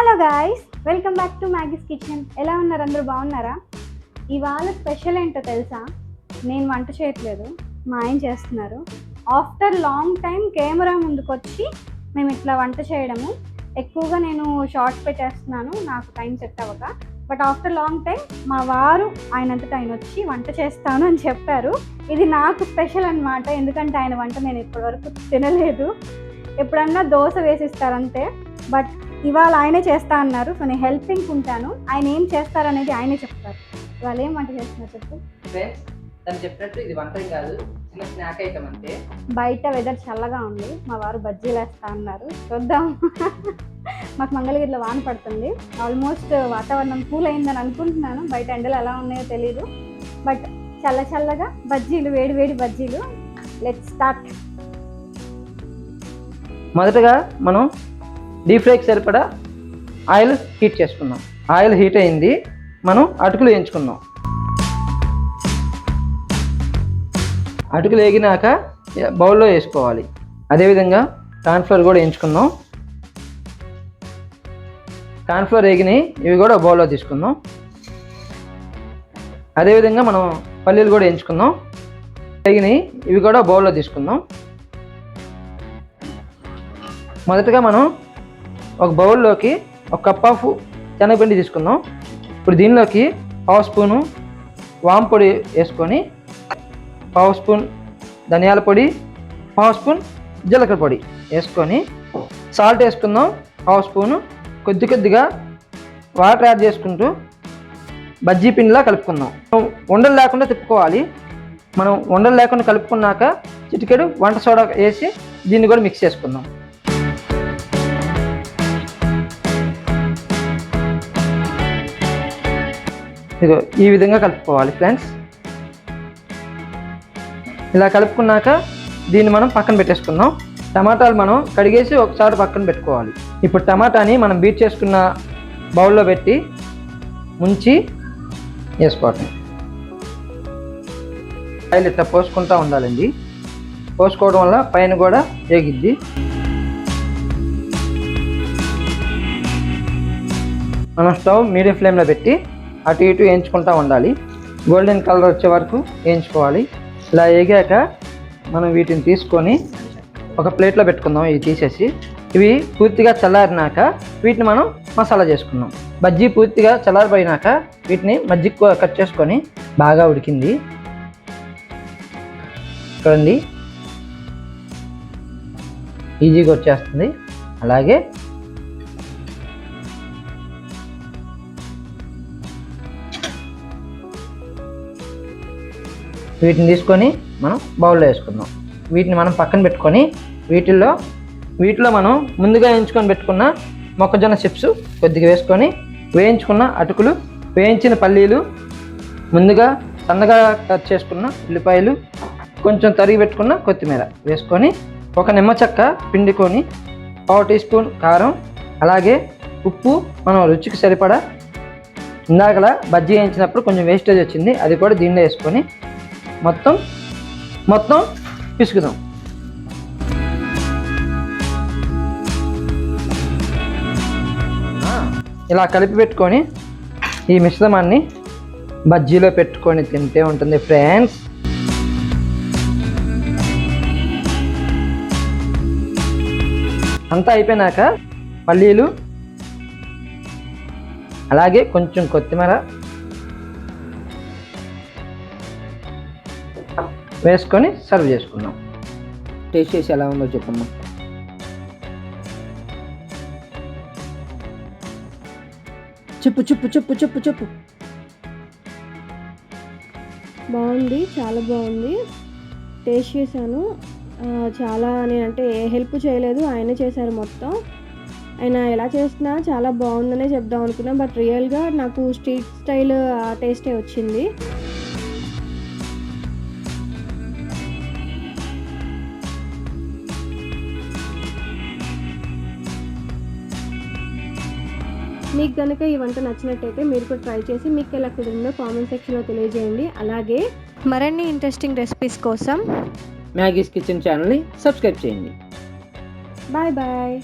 Hello guys, welcome back to Maggie's kitchen. ఎలా ఉన్నారు? అందరూ బాగున్నారా? ఇవాళ స్పెషల్ ఏంటో తెలుసా? నేను వంట చేయట్లేదు, మా ఆయన చేస్తున్నారు. ఆఫ్టర్ లాంగ్ టైం కెమెరా ముందుకు వచ్చి మేము ఇట్లా వంట చేయడము. ఎక్కువగా నేను షార్ట్స్ పెట్టేస్తున్నాను, నాకు టైం సెట్ అవ్వక. బట్ ఆఫ్టర్ లాంగ్ టైం మా వారు ఆయనంతటా ఆయన వచ్చి వంట చేస్తాను అని చెప్పారు. ఇది నాకు స్పెషల్ అనమాట, ఎందుకంటే ఆయన వంట నేను ఇప్పటివరకు తినలేదు. ఎప్పుడన్నా దోశ వేసిస్తారంతే, బట్ ఇవాళ ఆయనే చేస్తా అన్నారు. సో నేను హెల్పింగ్ ఉంటాను. ఆయన ఏం చేస్తారనేది ఆయనే చెప్తారు. ఇవాళ ఏం వంట చేస్తున్నారు చెప్పు. తను చెప్పినట్టు ఇది వంట కాదు, చిన్న స్నాక్ ఐటమ్ అంతే. బయట వెదర్ చల్లగా ఉంది, మా వారు బజ్జీలు వేస్తా అన్నారు. చూద్దాం. మాకు మంగళగిరిలో వాన పడుతుంది. ఆల్మోస్ట్ వాతావరణం కూల్ అయిందని అనుకుంటున్నాను. బయట ఎండలు ఎలా ఉన్నాయో తెలీదు, బట్ చల్లగా బజ్జీలు, వేడి వేడి బజ్జీలు. Let's start. మొదటగా మనం డీప్ ఫ్రైకి సరిపడా ఆయిల్ హీట్ చేసుకుందాం. ఆయిల్ హీట్ అయింది, మనం అటుకులు వేయించుకుందాం. అటుకులు వేగినాక బౌల్లో వేసుకోవాలి. అదేవిధంగా కార్న్ఫ్లోర్ కూడా వేయించుకుందాం. కార్న్ఫ్లోర్ వేగినాయి, ఇవి కూడా బౌల్లో తీసుకుందాం. అదేవిధంగా మనం పల్లీలు కూడా వేయించుకుందాం. వేగినాయి, ఇవి కూడా బౌల్లో తీసుకుందాం. మొదటగా మనం ఒక బౌల్లోకి ఒక కప్ ఆఫ్ శనగపిండి తీసుకుందాం. ఇప్పుడు దీనిలోకి పావు స్పూను వాము పొడి వేసుకొని, పావు స్పూన్ ధనియాల పొడి, పావు స్పూన్ జీలకర్ర పొడి వేసుకొని, సాల్ట్ వేసుకుందాం పావు స్పూను. కొద్దిగా వాటర్ యాడ్ చేసుకుంటూ బజ్జీ పిండిలా కలుపుకుందాం. ఉండలు లేకుండా తిప్పుకోవాలి. మనం ఉండలు లేకుండా కలుపుకున్నాక చిటికెడు వంట సోడా వేసి దీన్ని కూడా మిక్స్ చేసుకుందాం. ఇదిగో ఈ విధంగా కలుపుకోవాలి ఫ్రెండ్స్. ఇలా కలుపుకున్నాక దీన్ని మనం పక్కన పెట్టేసుకుందాం. టమాటాలు మనం కడిగేసి ఒకసారి పక్కన పెట్టుకోవాలి. ఇప్పుడు టమాటాని మనం బీట్ చేసుకున్న బౌల్లో పెట్టి ముంచి వేసుకోవటం. ఆయిల్ ఇట్లా పోసుకుంటూ ఉండాలండి. పోసుకోవడం వల్ల పైన కూడా వేగిద్ది. మనం స్టవ్ మీడియం ఫ్లేమ్లో పెట్టి అటు ఇటు వేయించుకుంటూ ఉండాలి. గోల్డెన్ కలర్ వచ్చే వరకు వేయించుకోవాలి. ఇలా వేగాక మనం వీటిని తీసుకొని ఒక ప్లేట్లో పెట్టుకుందాం. ఇవి తీసేసి ఇవి పూర్తిగా చల్లారినాక వీటిని మనం మసాలా చేసుకుందాం. బజ్జీ పూర్తిగా చల్లారిపోయినాక వీటిని మజ్జిగ కట్ చేసుకొని బాగా ఉడికింది చూడండి, ఈజీగా వచ్చేస్తుంది. అలాగే వీటిని తీసుకొని మనం బౌల్లో వేసుకుందాం. వీటిని మనం పక్కన పెట్టుకొని వీటిలో మనం ముందుగా వేయించుకొని పెట్టుకున్న మొక్కజొన్న చిప్స్ కొద్దిగా వేసుకొని, వేయించుకున్న అటుకులు, వేయించిన పల్లీలు, ముందుగా సన్నగా కట్ చేసుకున్న ఉల్లిపాయలు, కొంచెం తరిగి పెట్టుకున్న కొత్తిమీర వేసుకొని, ఒక నిమ్మ చెక్క పిండుకొని, పావు టీ స్పూన్ కారం, అలాగే ఉప్పు మనం రుచికి సరిపడా. ఇందాకలా బజ్జీ వేయించినప్పుడు కొంచెం వేస్టేజ్ వచ్చింది, అది కూడా దీనిలో వేసుకొని మొత్తం పిసుకుదాం. ఇలా కలిపి పెట్టుకొని ఈ మిశ్రమాన్ని బజ్జీలో పెట్టుకొని తింటే ఉంటుంది ఫ్రెండ్స్. అంతా అయిపోయినాక పల్లీలు, అలాగే కొంచెం కొత్తిమీర వేసుకొని సర్వ్ చేసుకుందాం. టేస్ట్ చేసి ఎలా ఉందో చెప్పమ్మా. చెప్పు. బాగుంది, చాలా బాగుంది. టేస్ట్ చేశాను. చాలా నేనంటే ఏ హెల్ప్ చేయలేదు, ఆయనే చేశారు మొత్తం. ఆయన ఎలా చేసినా చాలా బాగుందనే చెప్దాం అనుకున్నా, బట్ రియల్గా నాకు స్ట్రీట్ స్టైల్ ఆ టేస్టే వచ్చింది. మీకు కనుక ఈ వంట నచ్చినట్టయితే మీరు కూడా ట్రై చేసి మీకు ఎలా కుదిరిందో కామెంట్ సెక్షన్లో తెలియజేయండి. అలాగే మరిన్ని ఇంట్రెస్టింగ్ రెసిపీస్ కోసం మ్యాగీస్ కిచెన్ ఛానల్ని సబ్స్క్రైబ్ చేయండి. బాయ్.